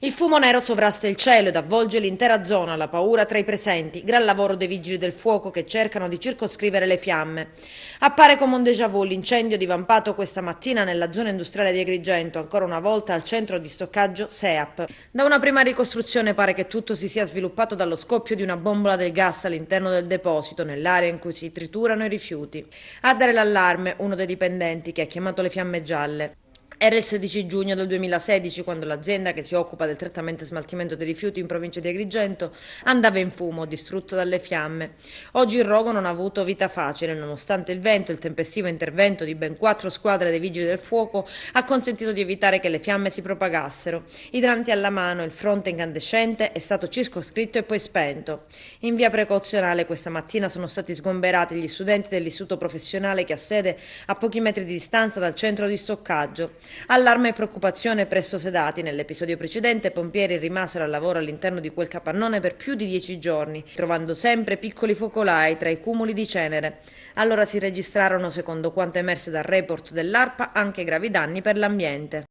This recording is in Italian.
Il fumo nero sovrasta il cielo ed avvolge l'intera zona, la paura tra i presenti, gran lavoro dei vigili del fuoco che cercano di circoscrivere le fiamme. Appare come un déjà vu l'incendio divampato questa mattina nella zona industriale di Agrigento, ancora una volta al centro di stoccaggio SEAP. Da una prima ricostruzione pare che tutto si sia sviluppato dallo scoppio di una bombola del gas all'interno del deposito, nell'area in cui si triturano i rifiuti. A dare l'allarme uno dei dipendenti che ha chiamato le fiamme gialle. Era il 16 giugno del 2016 quando l'azienda che si occupa del trattamento e smaltimento dei rifiuti in provincia di Agrigento andava in fumo, distrutta dalle fiamme. Oggi il rogo non ha avuto vita facile, nonostante il vento e il tempestivo intervento di ben 4 squadre dei vigili del fuoco ha consentito di evitare che le fiamme si propagassero. Idranti alla mano, il fronte incandescente è stato circoscritto e poi spento. In via precauzionale questa mattina sono stati sgomberati gli studenti dell'istituto professionale che ha sede a pochi metri di distanza dal centro di stoccaggio. Allarme e preoccupazione presto sedati. Nell'episodio precedente, pompieri rimasero al lavoro all'interno di quel capannone per più di 10 giorni, trovando sempre piccoli focolai tra i cumuli di cenere. Allora si registrarono, secondo quanto emerse dal report dell'ARPA, anche gravi danni per l'ambiente.